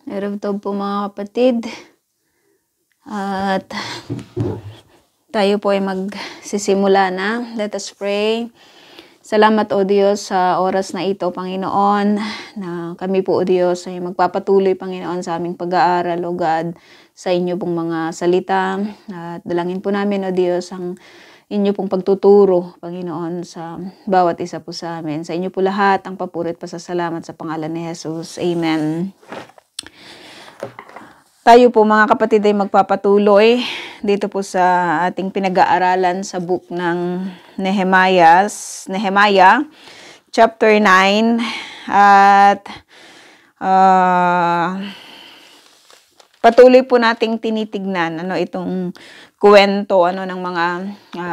Araw daw po mga kapatid. At tayo po ay magsisimula na. Let us pray. Salamat o Diyos sa oras na ito, Panginoon, na kami po o Diyos ay magpapatuloy, Panginoon, sa aming pag-aaral o God sa inyo pong mga salita. At dalangin po namin o Diyos ang inyo pong pagtuturo, Panginoon, sa bawat isa po sa amin. Sa inyo po lahat ang papuri at pasasalamat sa pangalan ni Jesus. Amen. Tayo po mga kapatid ay magpapatuloy dito po sa ating pinag-aaralan sa book ng Nehemiah chapter 9 at patuloy po nating tinitignan itong kwento ng mga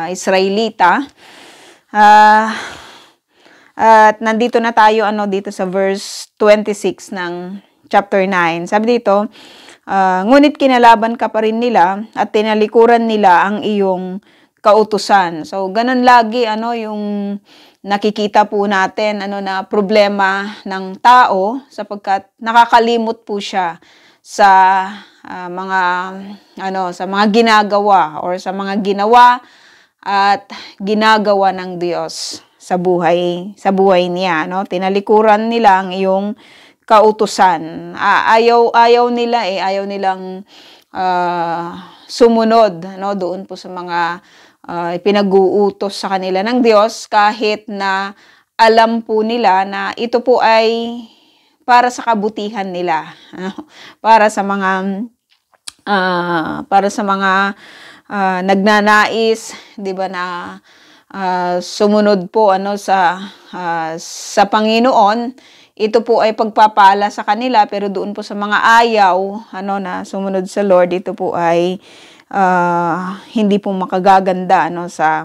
Israelita. At nandito na tayo dito sa verse 26 ng chapter 9. Sabi dito, ngunit kinalaban ka pa rin nila at tinalikuran nila ang iyong kautusan. So, ganun lagi yung nakikita po natin na problema ng tao sapagkat nakakalimot po siya sa mga ginagawa or sa mga ginawa at ginagawa ng Diyos sa buhay niya. Tinalikuran nila ang iyong kautusan. Ayaw nilang sumunod doon po sa mga pinag-uutos sa kanila ng Diyos kahit na alam po nila na ito po ay para sa kabutihan nila, para sa mga nagnanais, 'di ba, na sumunod po sa Panginoon. Ito po ay pagpapala sa kanila, pero doon po sa mga ayaw na sumunod sa Lord, ito po ay hindi po makagaganda sa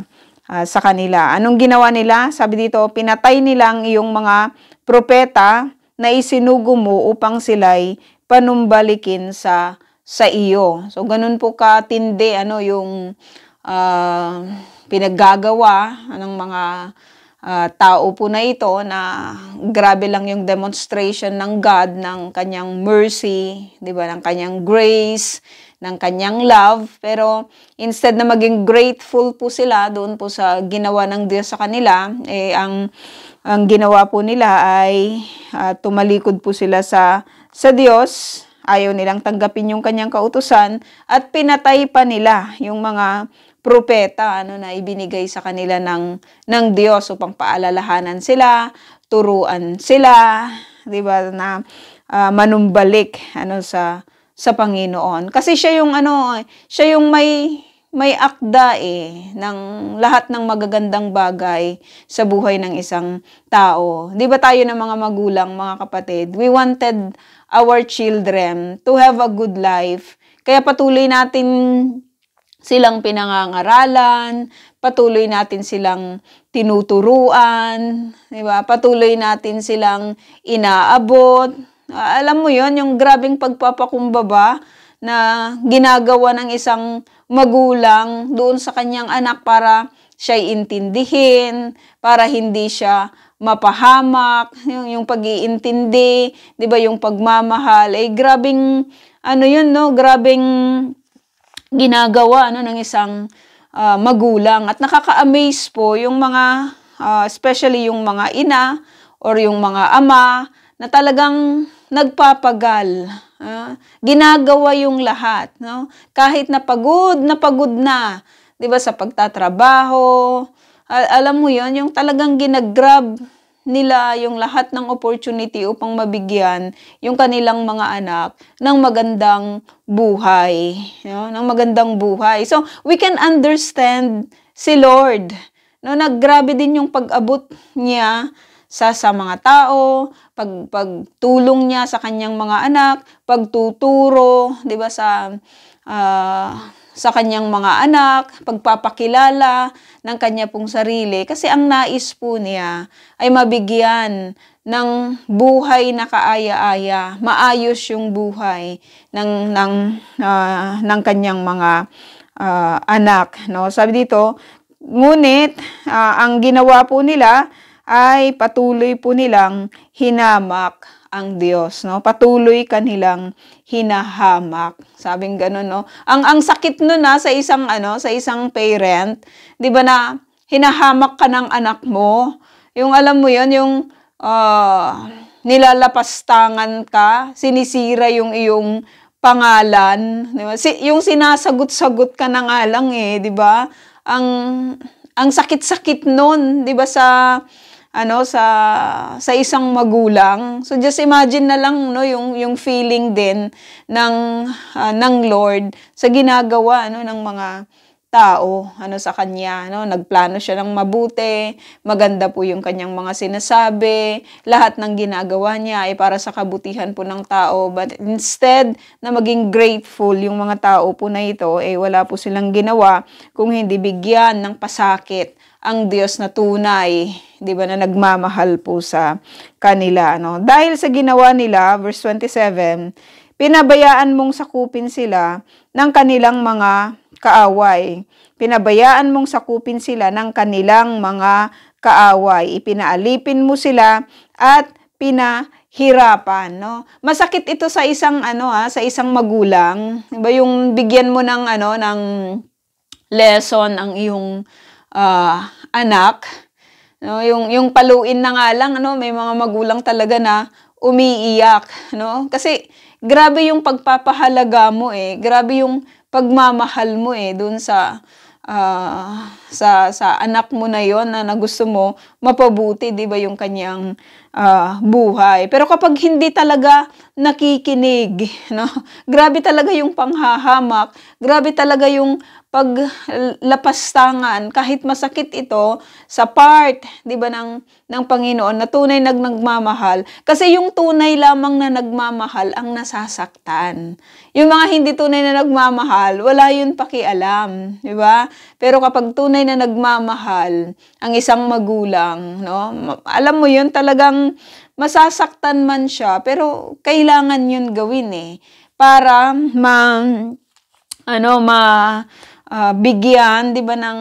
kanila. Anong ginawa nila? Sabi dito, pinatay nilang iyong mga propeta na isinugo mo upang sila'y panumbalikin sa iyo. So ganun po katindi yung pinaggagawa ng mga tao po na ito, na grabe lang yung demonstration ng God, ng kanyang mercy, 'di ba, ng kanyang grace, ng kanyang love. Pero instead na maging grateful po sila doon po sa ginawa ng Diyos sa kanila, ang ginawa po nila ay tumalikod po sila sa Diyos. Ayaw nilang tanggapin yung kanyang kautusan at pinatay pa nila yung mga propeta na ibinigay sa kanila ng Diyos upang paalalahanan sila, turuan sila, 'di ba, na manumbalik sa Panginoon. Kasi siya yung may akda ng lahat ng magagandang bagay sa buhay ng isang tao. 'Di ba tayo ng mga magulang, mga kapatid, we wanted our children to have a good life. Kaya patuloy natin silang pinangangaralan, patuloy natin silang tinuturuan, 'di ba? Patuloy natin silang inaabot. Alam mo 'yon, yung grabeng pagpapakumbaba na ginagawa ng isang magulang doon sa kanyang anak para siya'y intindihin, para hindi siya mapahamak, yung pag-iintindi, 'di ba, yung pagmamahal, grabeng grabeng ginagawa ng isang magulang. At nakaka-amaze po yung mga especially yung mga ina or yung mga ama na talagang nagpapagal, ginagawa yung lahat, kahit na pagod na, 'di ba, sa pagtatrabaho. Alam mo yon, yung talagang ginagrab nila yung lahat ng opportunity upang mabigyan yung kanilang mga anak ng magandang buhay. Ng magandang buhay. So, we can understand si Lord. Naggrabe din yung pag-abot niya sa mga tao, pagtulong niya sa kanyang mga anak, pagtuturo, 'di ba, sa kanyang mga anak, pagpapakilala ng kanya pong sarili. Kasi ang nais po niya ay mabigyan ng buhay na kaaya-aya, maayos yung buhay ng kanyang mga anak. Sabi dito, ngunit ang ginawa po nila ay patuloy po nilang hinamak ang Diyos, no? Patuloy kanilang hinahamak. Sabing gano'n, no? Ang sakit nun sa isang sa isang parent, 'di ba na hinahamak ka ng anak mo. Yung alam mo 'yon, yung nilalapastangan ka, sinisira yung iyong pangalan, 'di ba? Yung sinasagot-sagot ka na nga lang 'di ba? Ang sakit-sakit nun, 'di ba sa isang magulang. So just imagine na lang yung feeling din ng Lord sa ginagawa ng mga tao sa kanya, nagplano siya ng mabuti, maganda po yung kanyang mga sinasabi, lahat ng ginagawa niya ay para sa kabutihan po ng tao, but instead na maging grateful yung mga tao po na ito, wala po silang ginawa kung hindi bigyan ng pasakit ang Diyos na tunay, 'di ba, na nagmamahal po sa kanila, Dahil sa ginawa nila, verse 27, pinabayaan mong sakupin sila ng kanilang mga kaaway. Pinabayaan mong sakupin sila ng kanilang mga kaaway. Ipinaalipin mo sila at pinahirapan, Masakit ito sa isang sa isang magulang, 'di ba, yung bigyan mo ng ng lesson ang iyong anak, yung paluin na nga lang, may mga magulang talaga na umiiyak, kasi grabe yung pagpapahalaga mo grabe yung pagmamahal mo dun sa anak mo na yon na gusto mo mapabuti, 'di ba, yung kanyang buhay. Pero kapag hindi talaga nakikinig, grabe talaga yung panghahamak, grabe talaga yung paglapastangan, kahit masakit ito sa part, 'di ba, ng Panginoon na tunay nagmamahal. Kasi yung tunay lamang na nagmamahal ang nasasaktan. Yung mga hindi tunay na nagmamahal, wala yun pakialam, 'di ba? Pero kapag tunay na nagmamahal ang isang magulang, alam mo yun, talagang masasaktan man siya, pero kailangan yun gawin para bigyan, 'di ba, ng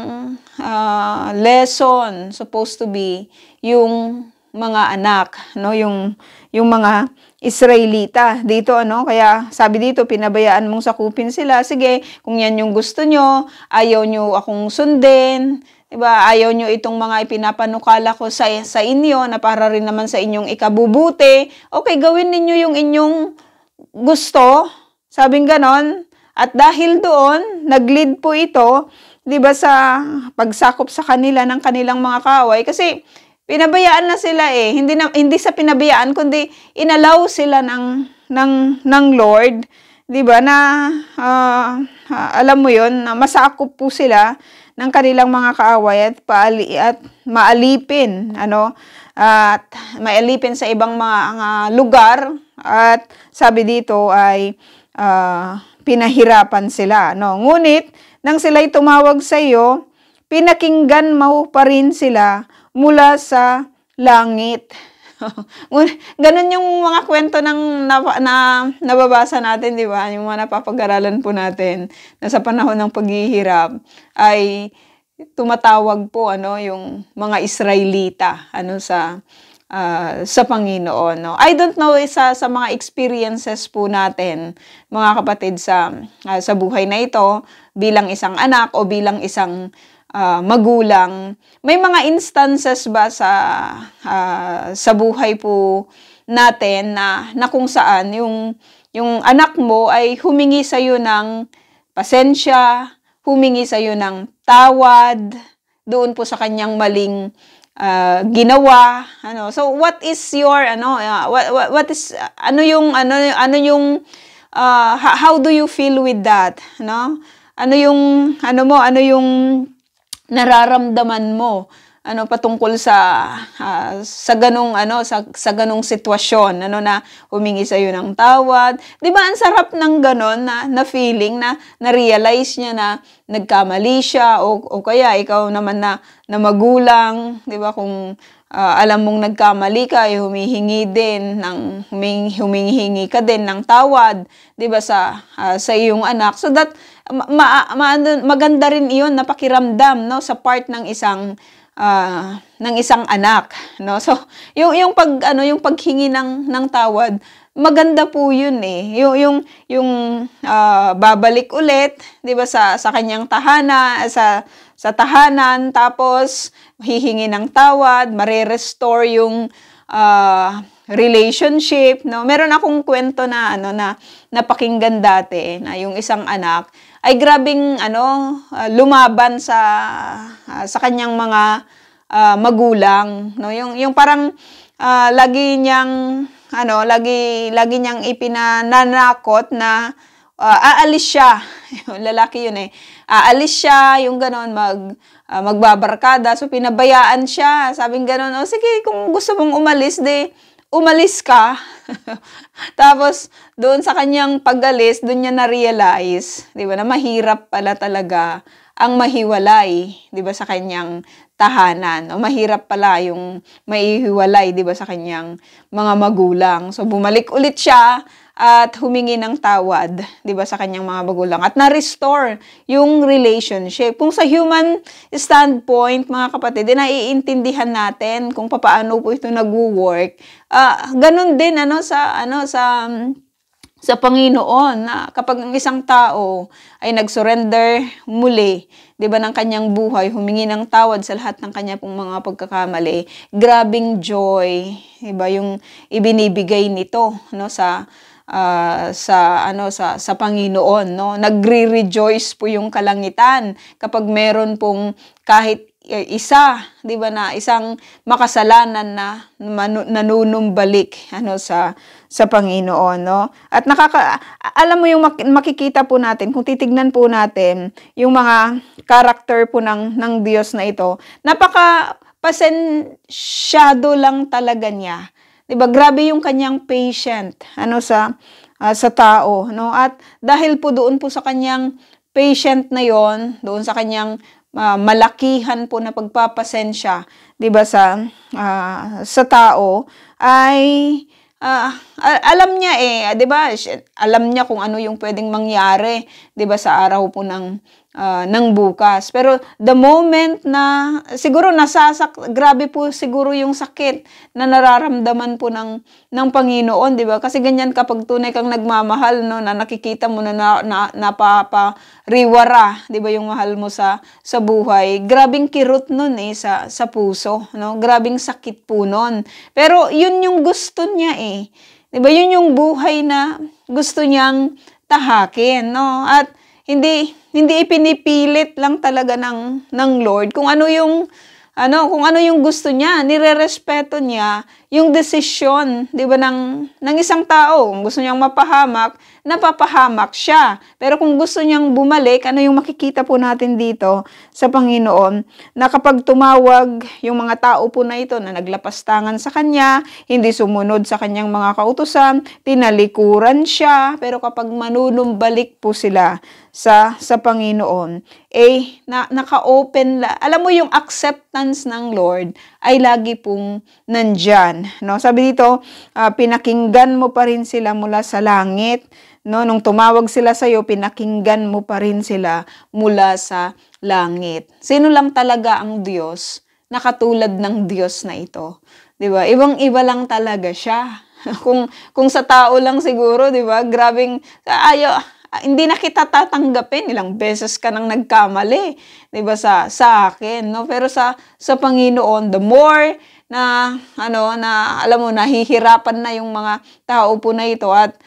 lesson supposed to be yung mga anak, yung mga Israelita dito, kaya sabi dito, pinabayaan mong sakupin sila. Sige, kung yan yung gusto nyo, ayaw nyo akong sundin, 'di ba? Ayaw nyo itong mga ipinapanukala ko sa inyo na para rin naman sa inyong ikabubuti. Okay, gawin ninyo yung inyong gusto, sabing ganon. At dahil doon, nag-lead po ito, 'di ba, sa pagsakop sa kanila ng kanilang mga kaaway, kasi pinabayaan na sila hindi sa pinabayaan, kundi inallow sila ng Lord, 'di ba, na alam mo 'yon, na masakop po sila ng kanilang mga kaaway at maalipin, at maalipin sa ibang mga lugar, at sabi dito ay pinahirapan sila, Ngunit, nang sila'y tumawag sa iyo, pinakinggan mo pa rin sila mula sa langit. Ganun yung mga kwento ng nababasa natin, 'di ba? Yung mga napapag-aralan po natin na sa panahon ng paghihirap ay tumatawag po yung mga Israelita sa Panginoon, I don't know sa mga experiences po natin, mga kapatid, sa buhay na ito bilang isang anak o bilang isang magulang. May mga instances ba sa buhay po natin na kung saan yung anak mo ay humingi sa iyo ng pasensya, humingi sa iyo ng tawad doon po sa kanyang maling ginawa, so what is your what is how do you feel with that, ano yung nararamdaman mo patungkol sa ganong sitwasyon, na humingi sa iyo ng tawad, 'di ba? Ang sarap ng ganon na feeling na realize niya na nagkamali siya, o kaya ikaw naman na magulang, 'di ba, kung alam mong nagkamali ka, humihingi ka din ng tawad, 'di ba, sa iyong anak, so that maganda rin iyon na pakiramdam, sa part ng isang ng isang anak, no? So, yung paghingi ng tawad, maganda po yun eh. Babalik ulit, 'di ba, sa kanyang sa tahanan, tapos hihingi ng tawad, mare-restore yung relationship, no? Meron akong kwento na na napakinggan dati na yung isang anak ay grabing lumaban sa kanyang mga magulang, no? Yung parang lagi niyang lagi niyang ipinananakot na aalis siya. Lalaki yun eh. Aalis siya, yung ganon, magbabarkada. So, pinabayaan siya. Sabing ganon, sige, kung gusto mong umalis, umalis ka. Tapos, doon sa kanyang pag-alis, doon niya na-realize, di ba, na mahirap pala talaga ang mahiwalay, di ba, sa kanyang tahanan. O mahirap pala yung maihiwalay, di ba, sa kanyang mga magulang. So, bumalik ulit siya at humingi ng tawad, di ba, sa kanyang mga magulang. At na-restore yung relationship. Kung sa human standpoint, mga kapatid, naiintindihan natin kung paano po ito nag-work. Ganun din, sa Panginoon, na kapag ang isang tao ay nag-surrender muli, 'di ba, ng kanyang buhay, humingi ng tawad sa lahat ng kanya pong mga pagkakamali, grabing joy, 'di ba, yung ibinibigay nito, no, sa Panginoon, no? Nagre-rejoice po yung kalangitan kapag meron pong kahit isa, 'di ba, na isang makasalanan na nanunumbalik sa Panginoon, no? At alam mo yung makikita po natin kung titignan po natin yung mga character po ng Diyos na ito. Napaka pasensyado lang talaga niya. 'Di ba? Grabe yung kanyang patient sa tao, no? At dahil po doon po sa kanyang patient na yon, doon sa kanyang malakihan po na pagpapasensya, 'di ba, sa tao, ay alam niya 'di ba? Alam niya kung ano yung pwedeng mangyari, 'di ba, sa araw po ng bukas. Pero the moment na siguro grabe po siguro yung sakit na nararamdaman po ng Panginoon, 'di ba? Kasi ganyan kapag tunay kang nagmamahal, no, na nakikita mo na napapariwara, 'di ba, yung mahal mo sa buhay. Grabing kirot nun sa puso, no? Grabing sakit po nun. Pero yun yung gusto niya 'Di ba? Yun yung buhay na gusto niyang tahakin, no? At hindi ipinipilit lang talaga ng Lord kung ano yung gusto niya. Nirerespeto niya yung desisyon, 'di ba, ng isang tao. Kung gusto niyang mapahamak, napapahamak siya. Pero kung gusto niyang bumalik, ano yung makikita po natin dito sa Panginoon, na kapag tumawag yung mga tao po na ito na naglapastangan sa kanya, hindi sumunod sa kanyang mga kautusan, tinalikuran siya, pero kapag manunumbalik po sila sa Panginoon, naka-open alam mo yung acceptance ng Lord ay lagi pong nandyan, no? Sabi dito, pinakinggan mo pa rin sila mula sa langit, no? Nung tumawag sila sa iyo, pinakinggan mo pa rin sila mula sa langit. Sino lang talaga ang Diyos na katulad ng Diyos na ito? 'Di ba? Ibang-iba lang talaga siya. Kung sa tao lang siguro, 'di ba? Grabing hindi na kita tatanggapin, ilang beses ka nang nagkamali, 'di ba, sa akin, no? Pero sa Panginoon, the more na alam mo, nahihirapan na yung mga tao po na ito, at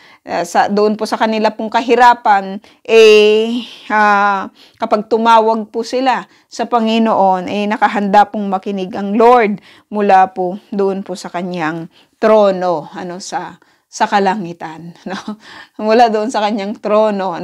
doon po sa kanila pong kahirapan, kapag tumawag po sila sa Panginoon, nakahanda pong makinig ang Lord mula po doon po sa kanyang trono, sa kalangitan, no? Mula doon sa kanyang trono,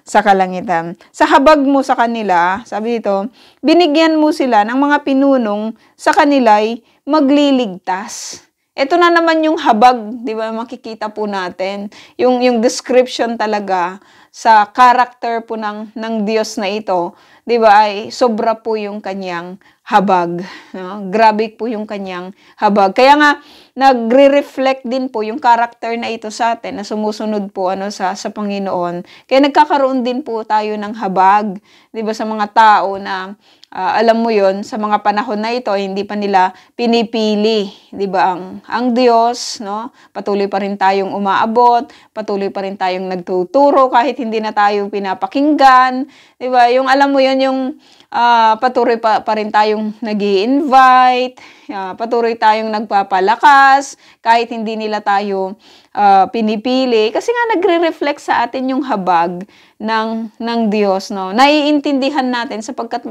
sa kalangitan. Sa habag mo sa kanila, sabi dito, binigyan mo sila ng mga pinunong sa kanila'y magliligtas. Ito na naman yung habag, 'di ba? Makikita po natin yung description talaga sa character po ng Diyos na ito, 'di ba, ay sobra po yung kanyang habag, no? Grabe po yung kanyang habag. Kaya nga nagre-reflect din po yung character na ito sa atin na sumusunod po sa Panginoon. Kaya nagkakaroon din po tayo ng habag, 'di ba, sa mga tao na alam mo yon, sa mga panahon na ito hindi pa nila pinipili, 'di ba, ang Diyos, no? Patuloy pa rin tayong umaabot, patuloy pa rin tayong nagtuturo kahit hindi na tayo pinapakinggan, 'di ba? Yung alam mo yon, yung patuloy pa rin tayong nag-i-invite, patuloy tayong nagpapalakas kahit hindi nila tayo pinipili, kasi nga nagre-reflect sa atin yung habag ng Diyos, no? Naiintindihan natin sapagkat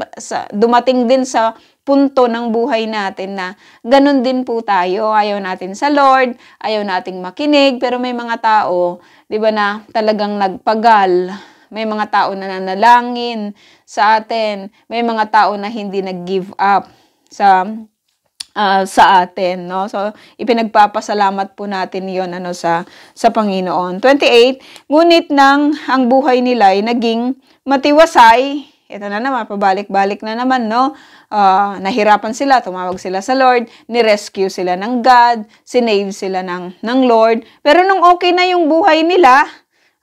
dumating din sa punto ng buhay natin na ganun din po tayo. Ayaw natin sa Lord, ayaw nating makinig, pero may mga tao, 'di ba, na talagang nagpagal. May mga tao na nanalangin sa atin. May mga tao na hindi nag-give up sa atin, no? So, ipinagpapasalamat po natin 'yon sa Panginoon. 28, ngunit ang buhay nila ay naging matiwasay. Ito na naman, pabalik-balik na naman, no? Nahirapan sila, tumawag sila sa Lord, ni-rescue sila ng God, sinave sila ng Lord. Pero nung okay na yung buhay nila,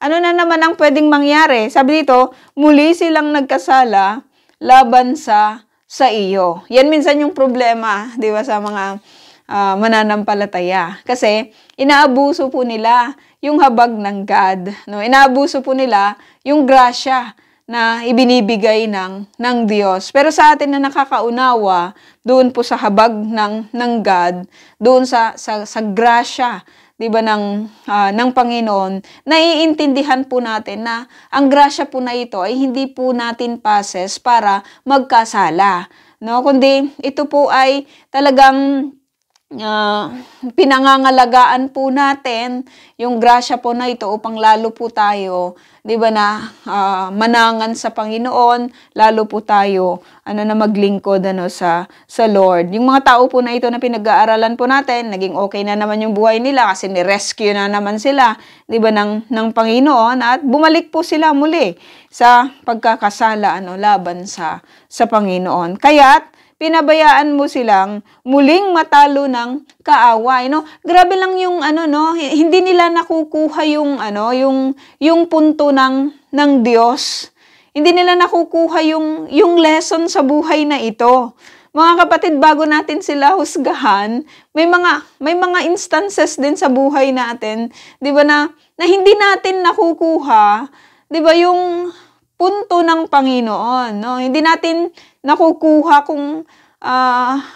ano na naman ang pwedeng mangyari? Sabi dito, muli silang nagkasala laban sa iyo. Yan minsan yung problema, 'di ba, sa mga mananampalataya. Kasi inaabuso po nila yung habag ng God, no? Inaabuso po nila yung grasya na ibinibigay ng Diyos. Pero sa atin na nakakaunawa, doon po sa habag ng God, doon sa grasya, 'di ba, ng Panginoon, naiintindihan po natin na ang grasya po na ito ay hindi po natin passes para magkasala, no? Kundi ito po ay talagang pinangangalagaan po natin yung grasya po na ito upang lalo po tayo, 'di ba, na manangan sa Panginoon, lalo po tayo na maglingkod sa Lord. Yung mga tao po na ito na pinag-aaralan po natin, naging okay na naman yung buhay nila kasi ni-rescue na naman sila, 'di ba, ng Panginoon, at bumalik po sila muli sa pagkakasala laban sa Panginoon. Kaya't pinabayaan mo silang muling matalo ng kaaway, no? Grabe lang yung no, hindi nila nakukuha yung punto ng Diyos. Hindi nila nakukuha yung lesson sa buhay na ito. Mga kapatid, bago natin sila husgahan, may mga instances din sa buhay natin, 'di ba, na hindi natin nakukuha, 'di ba, yung punto ng Panginoon, no? Hindi natin nakukuha kung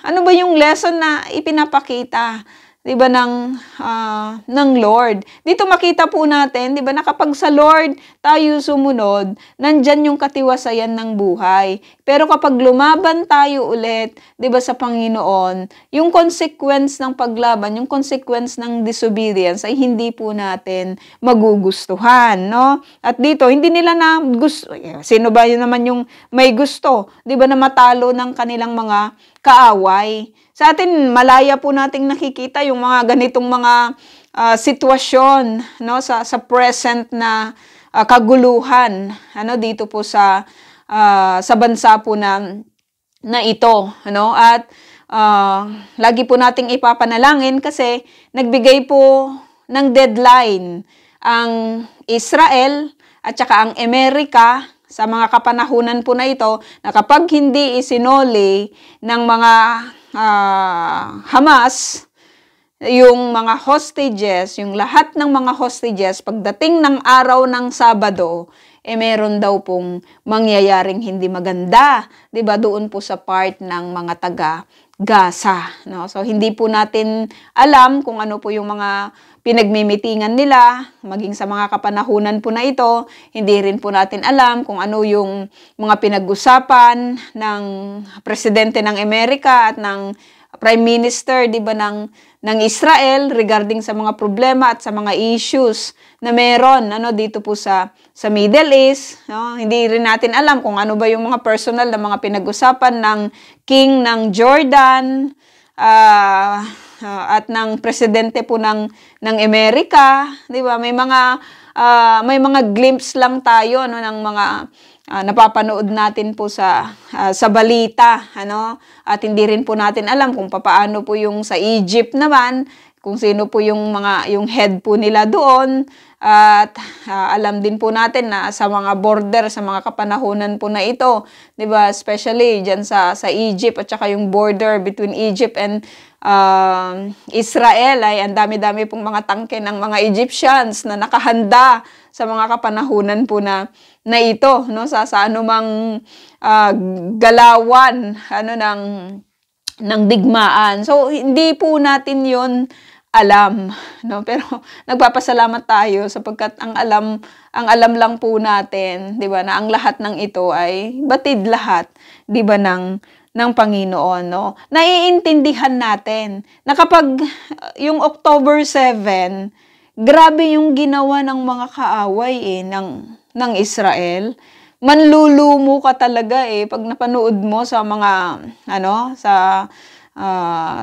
ano ba yung lesson na ipinapakita, 'di ba, ng Lord. Dito makita po natin, 'di ba, na kapag sa Lord tayo sumunod, nandyan yung katiwasayan ng buhay. Pero kapag lumaban tayo ulit, 'di ba, sa Panginoon, yung consequence ng paglaban, yung consequence ng disobedience ay hindi po natin magugustuhan, no? At dito, hindi nila na gusto, sino ba yun naman yung may gusto, 'di ba, na matalo ng kanilang mga kaaway. Sa atin, malaya po nating nakikita yung mga ganitong mga sitwasyon, no, sa present na kaguluhan dito po sa bansa po na ito, no? At lagi po nating ipapanalangin kasi nagbigay po ng deadline ang Israel at saka ang Amerika sa mga kapanahunan po na ito, na kapag hindi isinoli ng mga Hamas yung mga hostages, yung lahat ng mga hostages, pagdating ng araw ng Sabado, meron daw pong mangyayaring hindi maganda, 'di ba, doon po sa part ng mga taga Gaza, no? So hindi po natin alam kung ano po yung mga pinagmimitingan nila, maging sa mga kapanahunan po na ito, hindi rin po natin alam kung ano yung mga pinag-usapan ng presidente ng Amerika at ng Prime Minister, 'di ba, ng Israel regarding sa mga problema at sa mga issues na meron dito po sa Middle East, no? Hindi rin natin alam kung ano ba yung mga personal na mga pinag-usapan ng King ng Jordan at ng presidente po ng Amerika, 'di ba? May mga glimpse lang tayo ng mga napapanood natin po sa balita, ano? At hindi rin po natin alam kung papaano po yung sa Egypt naman, kung sino po yung head po nila doon. At alam din po natin na sa mga border, sa mga kapanahunan po na ito, 'di ba? Especially diyan sa Egypt at saka yung border between Egypt and Israel, ay ang dami-dami pong mga tangke ng mga Egyptians na nakahanda sa mga kapanahunan po na ito, no, sa anumang galawan ng digmaan. So hindi po natin 'yon alam, no, pero nagpapasalamat tayo sapagkat ang alam lang po natin, 'di ba, na ang lahat ng ito ay batid lahat, 'di ba, ng Panginoon, no? Naiintindihan natin na kapag yung October 7, grabe yung ginawa ng mga kaaway ng Israel. Manlulumo ka talaga pag napanood mo sa mga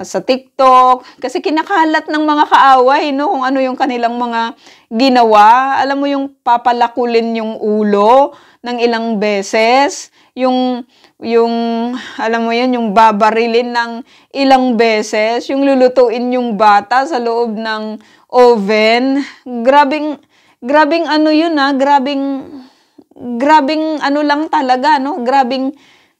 sa TikTok, kasi kinakalat ng mga kaaway, no, kung ano yung kanilang mga ginawa. Alam mo yung papalakulin yung ulo ng ilang beses, yung alam mo yun, yung babarilin ng ilang beses, yung lulutuin yung bata sa loob ng oven. Grabing ano yun, grabing ano lang talaga, no? Grabing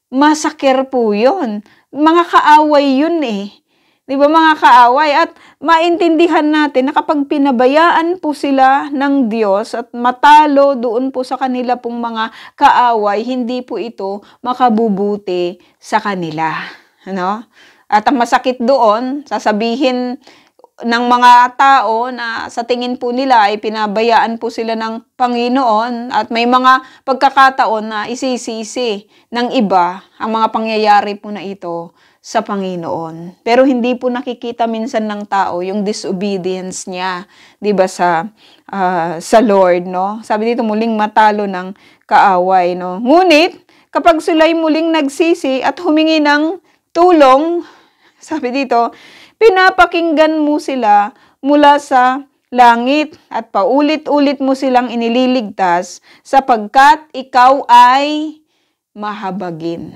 massacre po yun. Mga kaaway yun 'Di ba, mga kaaway? At maintindihan natin na kapag pinabayaan po sila ng Diyos at matalo doon po sa kanila pong mga kaaway, hindi po ito makabubuti sa kanila. Ano? At ang masakit doon, sasabihin ng mga tao na sa tingin po nila ay pinabayaan po sila ng Panginoon, at may mga pagkakataon na isisisi ng iba ang mga pangyayari po na ito sa Panginoon. Pero hindi po nakikita minsan ng tao yung disobedience niya, 'di ba, sa Lord, no? Sabi dito, muling matalo ng kaaway, no? Ngunit kapag sila'y muling nagsisi at humingi ng tulong, sabi dito, pinapakinggan mo sila mula sa langit at paulit-ulit mo silang inililigtas sapagkat ikaw ay mahabagin.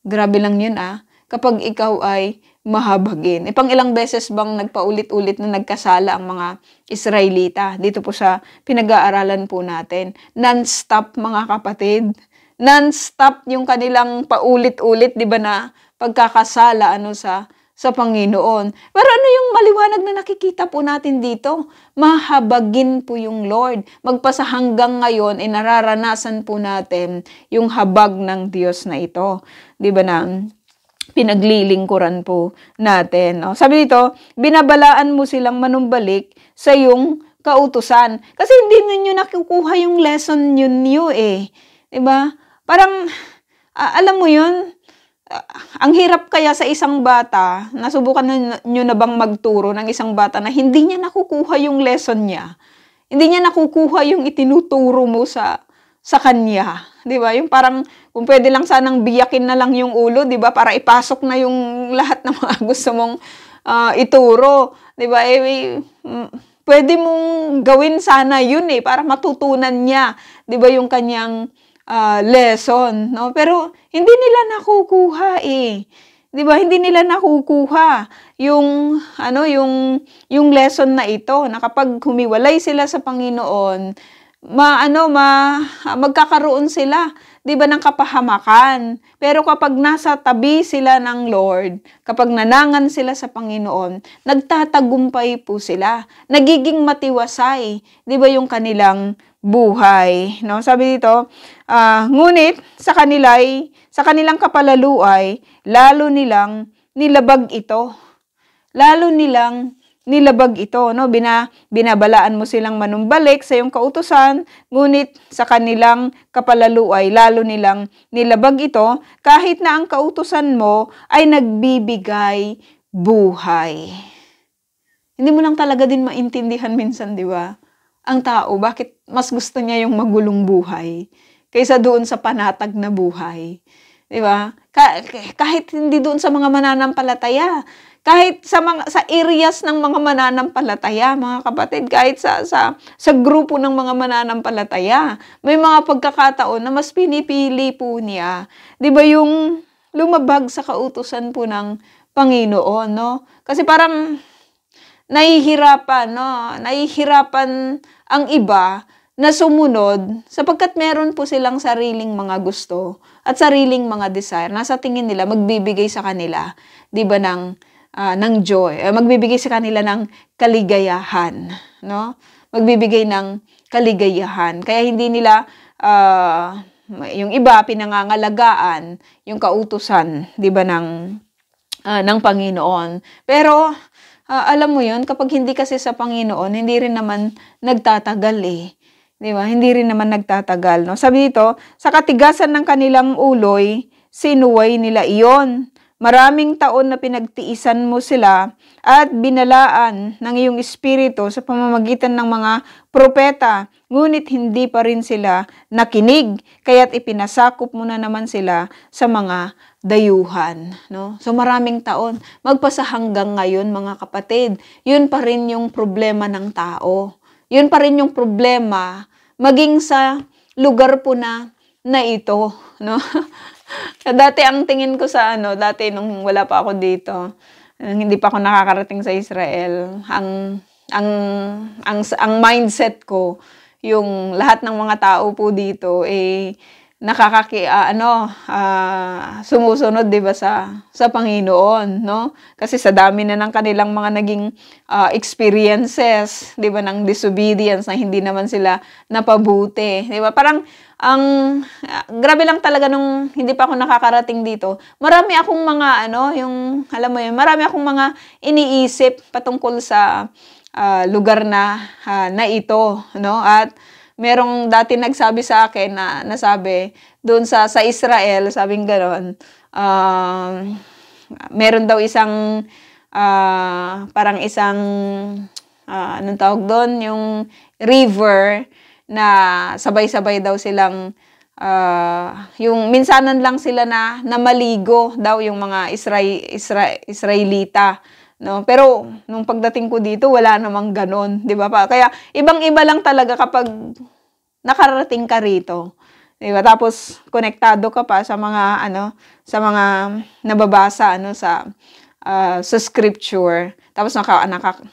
Grabe lang yun kapag ikaw ay mahabagin. Pang ilang beses bang nagpaulit-ulit na nagkasala ang mga Israelita? Dito po sa pinag-aaralan po natin. Non-stop, mga kapatid. Non-stop yung kanilang paulit-ulit, di ba, na pagkakasala sa Panginoon. Pero ano yung maliwanag na nakikita po natin dito? Mahabagin po yung Lord. Magpasa hanggang ngayon, nararanasan po natin yung habag ng Diyos na ito. Di ba, na pinaglilingkuran po natin. No? Sabi dito, binabalaan mo silang manumbalik sa iyong kautusan. Kasi hindi ninyo nakukuha yung lesson nyo Di ba? Parang, alam mo yun, ang hirap kaya sa isang bata, nasubukan nyo na bang magturo ng isang bata na hindi niya nakukuha yung lesson niya? Hindi niya nakukuha yung itinuturo mo sa kanya. Di ba? Yung parang, kung pwede lang sanang biyakin na lang yung ulo, di ba? Para ipasok na yung lahat ng mga gusto mong ituro. Di ba? Pwede mong gawin sana yun para matutunan niya, di ba, yung kanyang lesson, no? Pero hindi nila nakukuha 'Di ba? Hindi nila nakukuha yung yung lesson na ito, na kapag humiwalay sila sa Panginoon, magkakaroon sila, 'di ba, ng kapahamakan. Pero kapag nasa tabi sila ng Lord, kapag nanangan sila sa Panginoon, nagtatagumpay po sila. Nagiging matiwasay, 'di ba, yung kanilang buhay, no? Sabi dito, ngunit sa kanilang kapalaluay, lalo nilang nilabag ito. Lalo nilang nilabag ito, no? Binabalaan mo silang manumbalik sa iyong kautusan, ngunit sa kanilang kapalaluay, lalo nilang nilabag ito, kahit na ang kautusan mo ay nagbibigay buhay. Hindi mo lang talaga din maintindihan minsan, di ba? Ang tao, bakit mas gusto niya yung magulong buhay kaysa doon sa panatag na buhay. Di ba? Kahit hindi doon sa mga mananampalataya, Kahit sa areas ng mga mananampalataya, mga kapatid, kahit sa grupo ng mga mananampalataya, may mga pagkakataon na mas pinipili po niya, 'di ba, yung lumabag sa kautusan po ng Panginoon, no? Kasi parang nahihirapan, no? Nahihirapan ang iba na sumunod sapagkat meron po silang sariling mga gusto at sariling mga desire na sa tingin nila magbibigay sa kanila, 'di ba, ng joy, magbibigay sa kanila ng kaligayahan, no? Magbibigay ng kaligayahan. Kaya hindi nila yung iba pinangangalagaan yung kautusan, 'di ba, ng Panginoon. Pero alam mo 'yun, kapag hindi kasi sa Panginoon, hindi rin naman nagtatagal eh. 'Di ba? Hindi rin naman nagtatagal, no? Sabi dito, sa katigasan ng kanilang uloy, sinuway nila iyon. Maraming taon na pinagtiisan mo sila at binalaan ng iyong espiritu sa pamamagitan ng mga propeta, ngunit hindi pa rin sila nakinig, kaya't ipinasakop mo na naman sila sa mga dayuhan, no? So maraming taon, magpasa hanggang ngayon, mga kapatid, yun pa rin yung problema ng tao. Yun pa rin yung problema maging sa lugar po na ito, no? Dati ang tingin ko dati nung wala pa ako dito, hindi pa ako nakakarating sa Israel, ang mindset ko, yung lahat ng mga tao po dito sumusunod, 'di ba, sa Panginoon, no? Kasi sa dami na ng kanilang mga naging experiences, 'di ba, ng disobedience na hindi naman sila napabuti, 'di ba? Parang grabe lang talaga nung hindi pa ako nakakarating dito. Marami akong mga yung alam mo 'yun, marami akong mga iniisip patungkol sa lugar na ito, no? At merong dati nagsabi sa akin na nasabi doon sa Israel, sabing gano'n, meron daw isang parang isang anong tawag doon, yung river na sabay-sabay daw silang yung minsanan lang sila na maligo daw yung mga Israelita, no? Pero nung pagdating ko dito, wala namang ganon, 'di ba? Kaya ibang-iba lang talaga kapag nakarating ka rito, 'di ba? Tapos konektado ka pa sa mga nababasa sa scripture. Tapos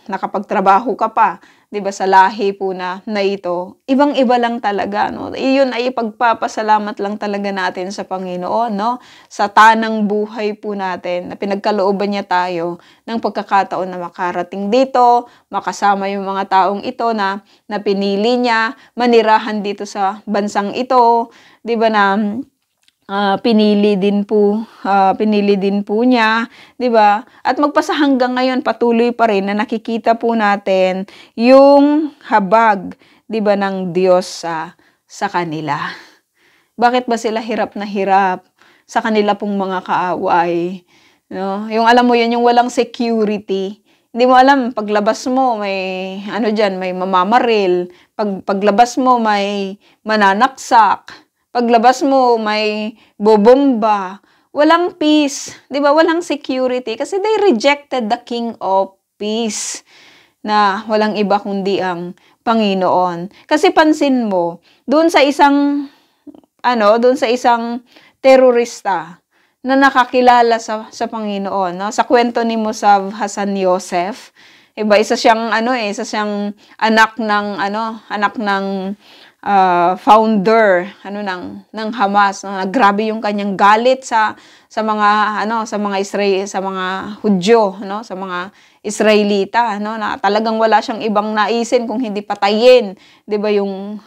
nakapagtrabaho ka pa, 'di ba, sa lahi po na ito. Ibang-iba lang talaga, no? Iyon ay pagpapasalamat lang talaga natin sa Panginoon, no? Sa tanang buhay po natin na pinagkalooban niya tayo ng pagkakataon na makarating dito, makasama yung mga taong ito na pinili niya, manirahan dito sa bansang ito, 'di ba, na pinili din po niya, 'di ba? At magpasa hanggang ngayon patuloy pa rin na nakikita po natin yung habag, 'di ba, ng Diyos sa kanila. Bakit ba sila hirap na hirap sa kanila pong mga kaaway, no? Yung alam mo 'yun, yung walang security. Hindi mo alam, paglabas mo may may mamamaril, paglabas mo may mananaksak. Paglabas mo, may bobomba. Walang peace. 'Di ba? Walang security. Kasi they rejected the King of Peace na walang iba kundi ang Panginoon. Kasi pansin mo, doon sa isang terorista na nakakilala sa Panginoon, no? Sa kwento ni Musab Hassan Yosef, iba, isa siyang anak ng founder ng Hamas, no? Grabe yung kanyang galit sa mga Hudyo, no? Sa mga Israelita, no? Na talagang wala siyang ibang naisin kung hindi patayin, 'di ba, yung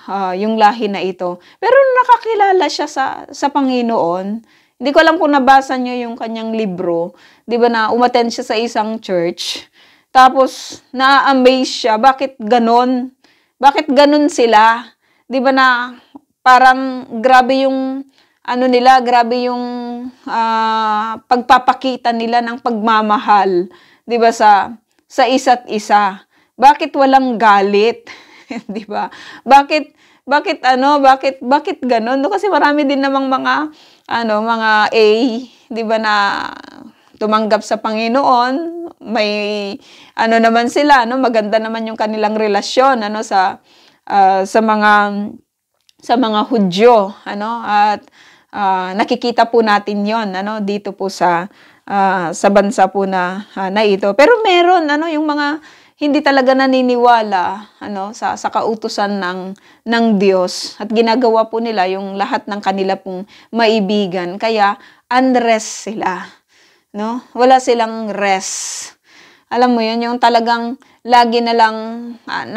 lahi na ito. Pero nakakilala siya sa Panginoon. Hindi ko alam kung nabasa niyo yung kanyang libro, 'di ba, na umattend siya sa isang church. Tapos na-amaze siya, bakit ganon? Bakit ganon sila? 'Di ba, na parang grabe yung grabe yung pagpapakita nila ng pagmamahal, 'di ba, sa isa't isa. Bakit walang galit? 'Di ba? Bakit gano'n? No, kasi marami din namang mga 'di ba, na tumanggap sa Panginoon, may ano naman sila, no, maganda naman yung kanilang relasyon ano sa mga Hudyo, ano, at nakikita po natin 'yon ano dito po sa bansa po na ito. Pero meron ano yung mga hindi talaga naniniwala ano sa kautusan ng Diyos at ginagawa po nila yung lahat ng kanila pong maibigan. Kaya unrest sila, no? Wala silang rest. Alam mo yun, yung talagang lagi na lang,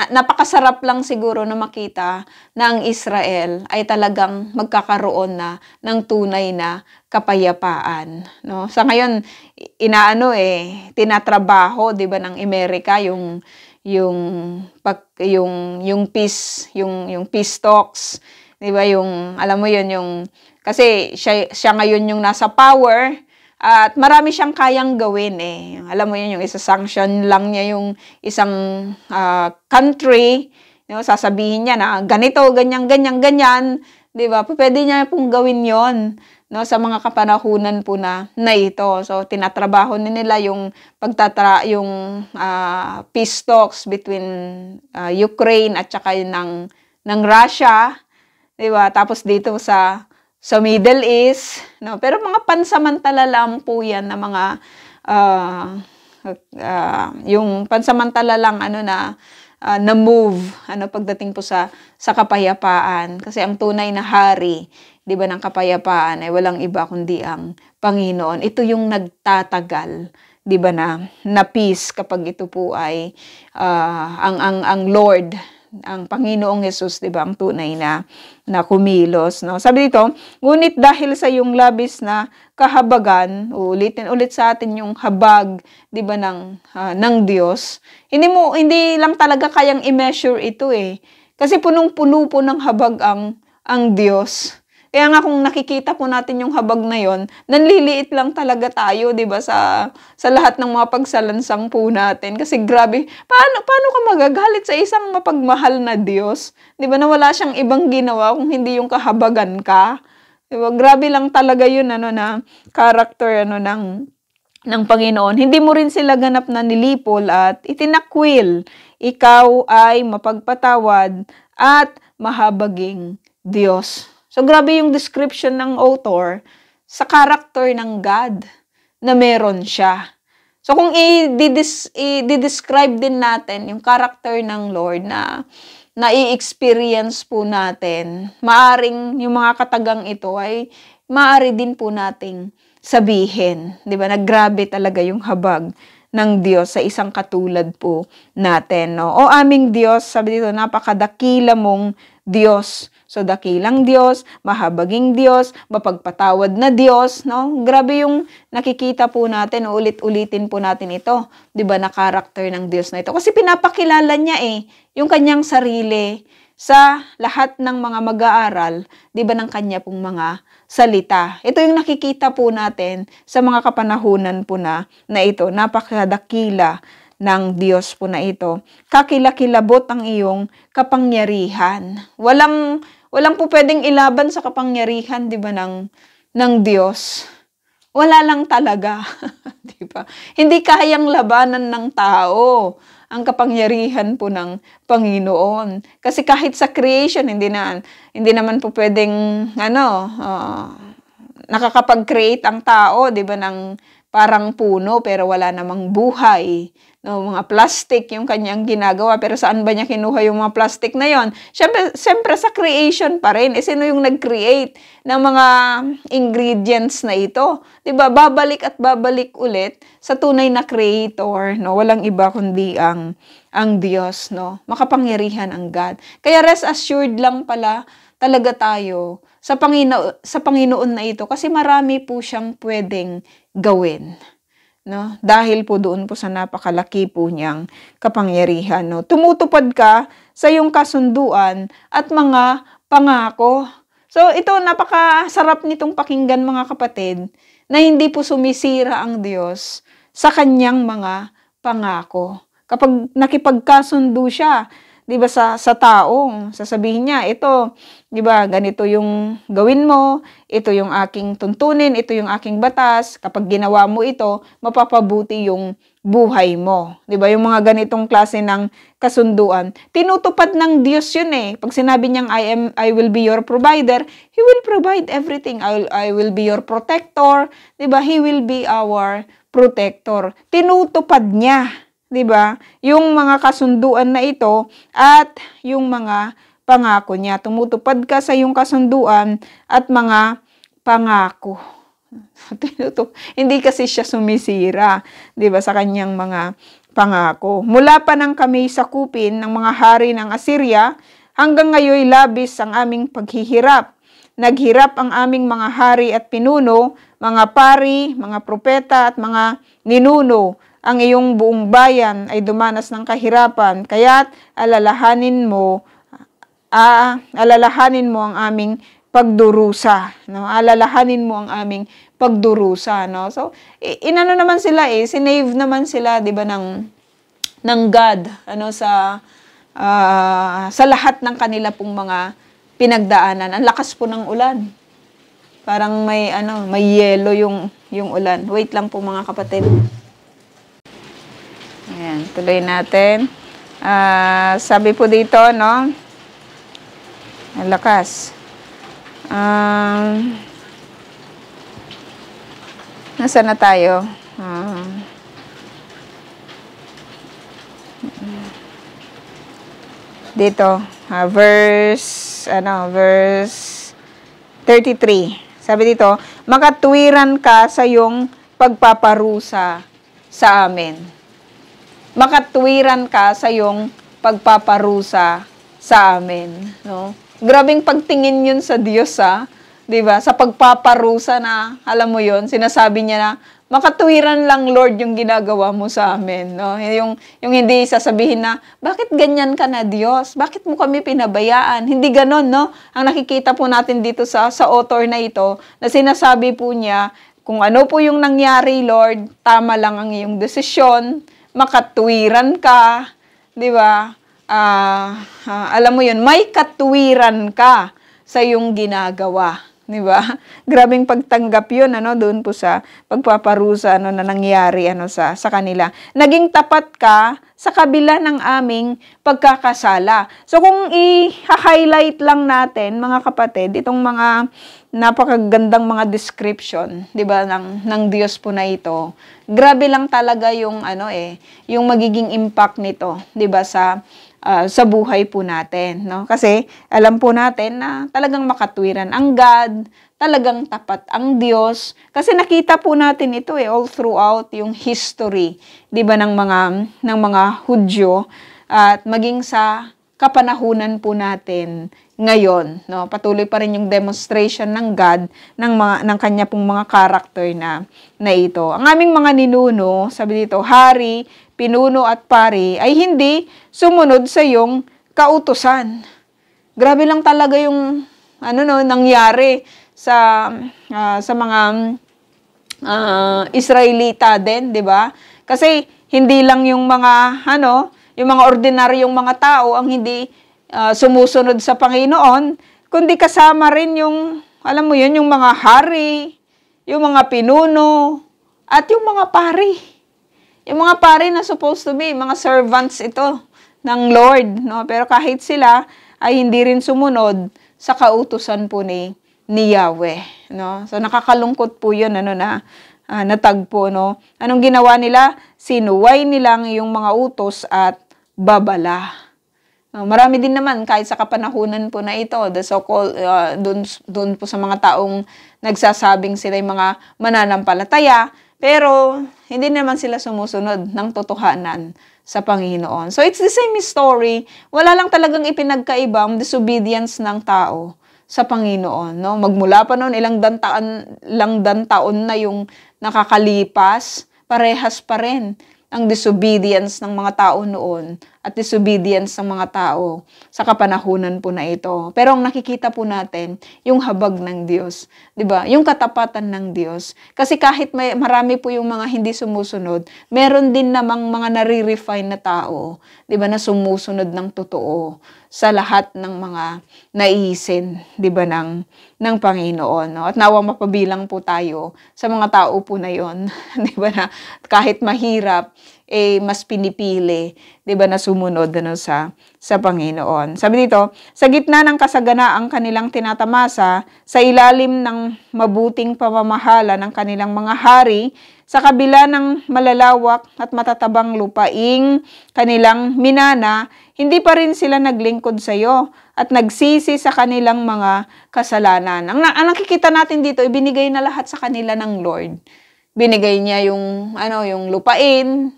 napakasarap lang siguro na makita na ang Israel ay talagang magkakaroon na ng tunay na kapayapaan. No? Sa ngayon, tinatrabaho, di ba, ng Amerika yung peace talks, di ba, alam mo yun, kasi siya ngayon yung nasa power. At marami siyang kayang gawin eh. Alam mo yun, yung isa-sanction lang niya yung isang country. Sasabihin niya na ganito, ganyan. Di ba? Pwede niya pong gawin yon no, sa mga kapanahunan po na ito. So, tinatrabaho nila yung peace talks between Ukraine at saka ng Russia. Di ba? Tapos dito sa Middle East, no? Pero mga pansamantala lang po yan na mga yung pansamantala lang ano na move ano pagdating po sa kapayapaan, kasi ang tunay na hari, 'di ba, ng kapayapaan ay walang iba kundi ang Panginoon. Ito yung nagtatagal, 'di ba, na peace kapag ito po ay ang Lord, ang Panginoong Hesus, 'di ba, ang tunay na kumilos, no? Sabi dito, ngunit dahil sa yung labis na kahabagan, ulitin ulit sa atin yung habag, 'di ba, ng Diyos. Hindi lang talaga kayang i-measure ito eh. Kasi punong-puno po ng habag ang Diyos. Kaya nga kung nakikita po natin yung habag na yon, nanliliit lang talaga tayo, 'di ba, sa lahat ng mga pagsalansang po natin. Kasi grabe, paano ka magagalit sa isang mapagmahal na Diyos? 'Di ba, na wala siyang ibang ginawa kung hindi yung kahabagan ka? 'Di ba? Grabe lang talaga yun ano na character ano ng Panginoon. Hindi mo rin sila ganap na nilipol at itinakwil. Ikaw ay mapagpatawad at mahabaging Diyos. So, grabe yung description ng author sa character ng God na meron siya. So, kung i-describe din natin yung character ng Lord na i-experience po natin, maaring yung mga katagang ito ay maari din po nating sabihin. Di ba? Naggrabe talaga yung habag ng Diyos sa isang katulad po natin. No? O aming Diyos, sabi dito, napakadakila mong Diyos. So, dakilang Diyos, mahabaging Diyos, mapagpatawad na Diyos, no? Grabe yung nakikita po natin, ulit-ulitin po natin ito, 'di ba, na character ng Diyos na ito. Kasi pinapakilala niya yung kanyang sarili sa lahat ng mga mag-aaral, 'di ba, ng kanya pong mga salita. Ito yung nakikita po natin sa mga kapanahunan po na ito, napakadakila ng Diyos po na ito. Kakilakilabot ang iyong kapangyarihan. Walang po pwedeng ilaban sa kapangyarihan, 'di ba, ng Diyos. Wala lang talaga, 'di ba? Hindi kayang labanan ng tao ang kapangyarihan po ng Panginoon. Kasi kahit sa creation, hindi naman po pwedeng nakakapag-create ang tao, 'di ba, ng parang puno pero wala namang buhay. No, mga plastic yung kanyang ginagawa, pero saan ba niya kinuha yung mga plastic na yon? Siyempre sa creation pa rin. Sino yung nag-create ng mga ingredients na ito? 'Di ba? Babalik at babalik ulit sa tunay na creator, no? Walang iba kundi ang Diyos, no? Makapangyarihan ang God. Kaya rest assured lang pala talaga tayo sa Panginoon na ito, kasi marami po siyang pwedeng gawin. No? Dahil po doon po sa napakalaki po niyang kapangyarihan. No? Tumutupad ka sa iyong kasunduan at mga pangako. So ito, napakasarap nitong pakinggan, mga kapatid, na hindi po sumisira ang Diyos sa kanyang mga pangako. Kapag nakipagkasundo siya 'di ba, sa tao. Sasabihin niya, ito, 'di ba, ganito yung gawin mo, ito yung aking tuntunin, ito yung aking batas. Kapag ginawa mo ito, mapapabuti yung buhay mo. 'Di ba? Yung mga ganitong klase ng kasunduan. Tinutupad ng Diyos yun eh. Pag sinabi niyang I will be your provider, He will provide everything. I will be your protector. 'Di ba? He will be our protector. Tinutupad niya. 'Di ba? Yung mga kasunduan na ito at yung mga pangako niya. Tumutupad ka sa yung kasunduan at mga pangako. Hindi kasi siya sumisira, 'di ba, sa kanyang mga pangako. Mula pa nang kami sakupin ng mga hari ng Assyria, hanggang ngayon labis ang aming paghihirap. Naghirap ang aming mga hari at pinuno, mga pari, mga propeta at mga ninuno. Ang iyong buong bayan ay dumanas ng kahirapan, kaya't alalahanin mo ang aming pagdurusa, no? Alalahanin mo ang aming pagdurusa, no? So, inano naman sila sinave naman sila, 'di ba, ng God, sa lahat ng kanila pong mga pinagdaanan. Ang lakas po ng ulan. Parang may yelo yung ulan. Wait lang po mga kapatid. Ayan, tuloy natin. Sabi po dito, no? Ang lakas. Nasaan na tayo? Dito, verse 33. Sabi dito, makatwiran ka sa iyong pagpaparusa sa amin. Makatwiran ka sa iyong pagpaparusa sa amin, no? Grabing pagtingin yun sa Diyos, 'di ba? Sa pagpaparusa na, alam mo yun, sinasabi niya na, makatwiran lang, Lord, yung ginagawa mo sa amin, no? Yung hindi sasabihin na, bakit ganyan ka na, Diyos? Bakit mo kami pinabayaan? Hindi ganon, no? Ang nakikita po natin dito sa author na ito, na sinasabi po niya, kung ano po yung nangyari, Lord, tama lang ang iyong desisyon, makatwiran ka, 'di ba? Alam mo yun, may katwiran ka sa iyong ginagawa, 'di ba? Grabing pagtanggap yun, doon po sa pagpaparusa, na nangyari, sa kanila. Naging tapat ka sa kabila ng aming pagkakasala. So, kung i-highlight lang natin, mga kapatid, itong mga napakagandang mga description, 'di ba, ng Diyos po na ito. Grabe lang talaga yung yung magiging impact nito, 'di ba, sa buhay po natin, no? Kasi alam po natin na talagang makatwiran ang God, talagang tapat ang Diyos, kasi nakita po natin ito all throughout yung history, 'di ba, ng mga Hudyo, at maging sa kapanahunan po natin ngayon, no? Patuloy pa rin yung demonstration ng God ng kanya pong mga character na ito. Ang aming mga ninuno, sabi dito, hari, pinuno at pari ay hindi sumunod sa iyong kautusan. Grabe lang talaga yung nangyari sa mga Israelita din, 'di ba? Kasi hindi lang yung mga yung mga ordinaryong mga tao ang hindi sumusunod sa Panginoon, kundi kasama rin yung, alam mo yun, yung mga hari, yung mga pinuno, at yung mga pari. Yung mga pari na supposed to be, mga servants ito ng Lord, no? Pero kahit sila ay hindi rin sumunod sa kautusan po ni Yahweh, no? So nakakalungkot po yun, natagpo, no? Anong ginawa nila? Sinuway nilang yung mga utos at babala. Marami din naman kahit sa kapanahunan po na ito, the so-called, doon po sa mga taong nagsasabing sila yung mga mananampalataya, pero hindi naman sila sumusunod ng totohanan sa Panginoon. So it's the same story. Wala lang talagang ipinagkaibang disobedience ng tao sa Panginoon, no? Magmula pa noon, ilang taon na yung nakakalipas, parehas pa rin ang disobedience ng mga tao noon at disobedience ng mga tao sa kapanahunan po na ito. Pero ang nakikita po natin, yung habag ng Diyos. 'Di ba? Yung katapatan ng Diyos. Kasi kahit marami po yung mga hindi sumusunod, meron din namang mga nare-refine na tao, 'di ba, na sumusunod ng totoo sa lahat ng mga naisin, 'di ba, ng Panginoon, no? At nawang mapabilang po tayo sa mga tao po na 'yon, 'di ba, na kahit mahirap mas pinipili, 'di ba, na sumunod sa Panginoon. Sabi dito, sa gitna ng kasaganaang kanilang tinatamasa, sa ilalim ng mabuting pamamahala ng kanilang mga hari, sa kabila ng malalawak at matatabang lupaing kanilang minana, hindi pa rin sila naglingkod sa iyo at nagsisi sa kanilang mga kasalanan. Ang nakikita natin dito, ibinigay na lahat sa kanila ng Lord. Binigay niya yung lupain,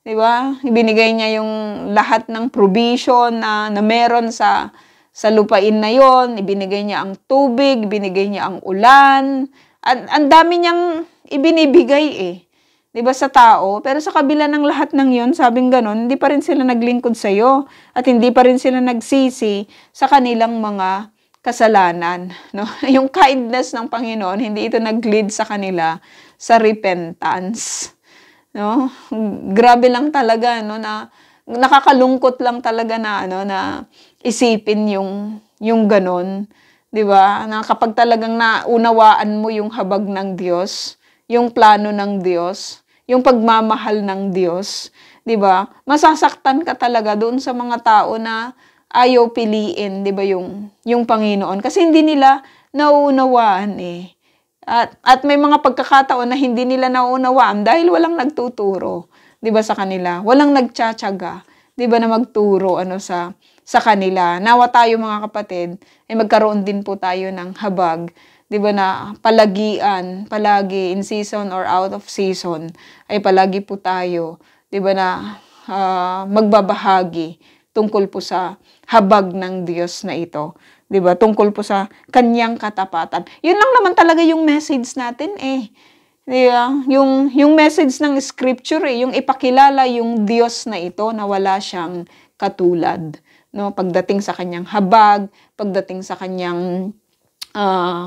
'di ba? Ibinigay niya yung lahat ng provision na meron sa lupain na 'yon. Ibinigay niya ang tubig, ibinigay niya ang ulan. Ang dami niyang ibinibigay 'di ba, sa tao. Pero sa kabila ng lahat ng 'yon, sabing gano'n, hindi pa rin sila naglingkod sa iyo at hindi pa rin sila nagsisi sa kanilang mga kasalanan, no? Yung kindness ng Panginoon, hindi ito nag-lead sa kanila sa repentance. No? Grabe lang talaga, no, na nakakalungkot lang talaga na na isipin yung ganon, 'di ba? Na kapag talagang naunawaan mo yung habag ng Diyos, yung plano ng Diyos, yung pagmamahal ng Diyos, 'di ba? Masasaktan ka talaga doon sa mga tao na ayaw piliin, 'di ba, yung Panginoon kasi hindi nila nauunawaan At may mga pagkakataon na hindi nila nauunawaan dahil walang nagtuturo, 'di ba, sa kanila. Walang nagtsatsaga, 'di ba, na magturo sa kanila. Nawa tayo mga kapatid, ay magkaroon din po tayo ng habag, 'di ba, na palagian, palagi in season or out of season, ay palagi po tayo, 'di ba, na magbabahagi tungkol po sa habag ng Diyos na ito. 'Di ba? Tungkol po sa kanyang katapatan. 'Yun lang naman talaga yung message natin 'Di ba? Yung message ng scripture yung ipakilala yung Diyos na ito na wala siyang katulad, no? Pagdating sa kanyang habag, pagdating sa kanyang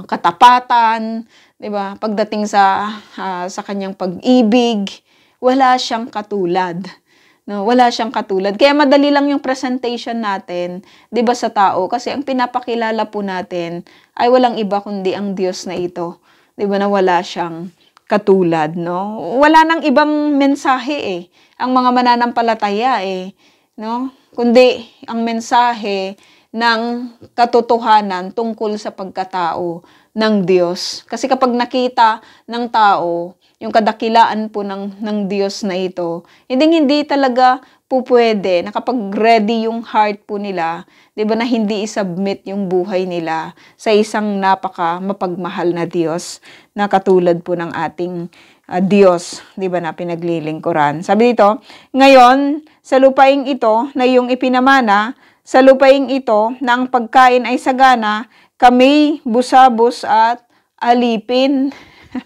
katapatan, 'di ba? Pagdating sa kanyang pag-ibig, wala siyang katulad. No, wala siyang katulad. Kaya madali lang yung presentation natin, 'di ba, sa tao kasi ang pinapakilala po natin ay walang iba kundi ang Diyos na ito, 'di ba, na wala siyang katulad, no? Wala nang ibang mensahe ang mga mananampalataya no? Kundi ang mensahe ng katotohanan tungkol sa pagkatao ng Diyos. Kasi kapag nakita ng tao yung kadakilaan po ng Diyos na ito, hindi talaga po pwede na kapag ready yung heart po nila, 'di ba, na hindi isubmit yung buhay nila sa isang napaka mapagmahal na Diyos na katulad po ng ating Diyos, 'di ba, na pinaglilingkuran. Sabi dito, ngayon sa lupaing ito na iyong ipinamana, sa lupaing ito na ang pagkain ay sagana, kami busabos at alipin.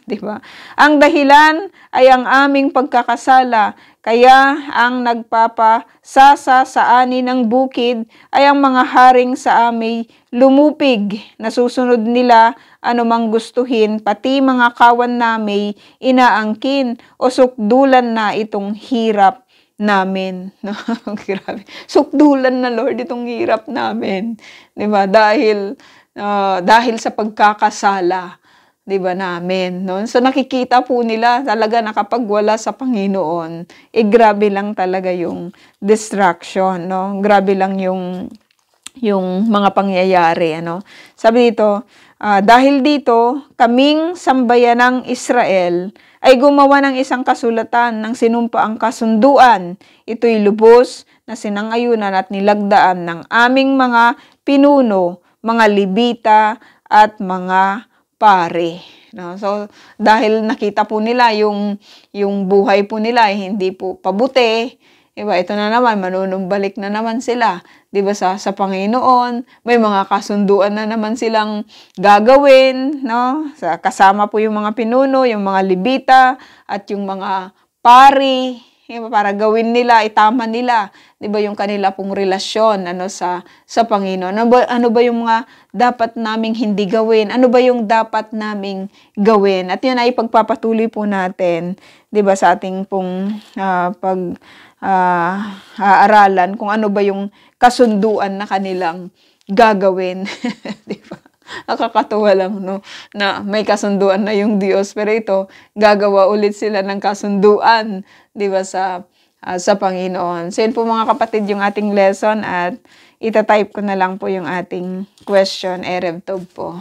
'Di ba? Ang dahilan ay ang aming pagkakasala, kaya ang nagpapasasa sa ani ng bukid ay ang mga haring sa aming lumupig. Nasusunod nila anumang gustuhin, pati mga kawan namay inaangkin o sukdulan na itong hirap namin. No? Grabe. Sukdulan na, Lord, itong hirap namin. 'Di ba? Dahil sa pagkakasala, 'di ba, namin, no? So nakikita po nila talaga na kapag wala sa Panginoon, grabe lang talaga yung distraction, no? Grabe lang yung mga pangyayari, ano? Sabi dito, dahil dito, kaming sambayanang Israel ay gumawa ng isang kasulatan ng sinumpaang kasunduan. Ito'y lubos na sinangayunan at nilagdaan ng aming mga pinuno, mga Levita at mga pare, no? So dahil nakita po nila yung buhay po nila hindi po pabuti, 'di ba? Ito na naman, manunumbalik na naman sila, 'di ba, sa Panginoon. May mga kasunduan na naman silang gagawin, no? Kasama po yung mga pinuno, yung mga Levita at yung mga pari, para gawin nila, itama nila, 'di ba, yung kanila pong relasyon sa Panginoon. Ano ba yung mga dapat naming hindi gawin? Ano ba yung dapat naming gawin? At yun ay pagpapatuloy po natin, 'di ba, sa ating pong aaralan kung ano ba yung kasunduan na kanilang gagawin. 'Di ba? Nakakatuwa lang, no, na may kasunduan na yung Diyos, pero ito, gagawa ulit sila ng kasunduan, 'di ba, sa Panginoon. So, yun po mga kapatid yung ating lesson, at itatype ko na lang po yung ating question, Erev Tov po.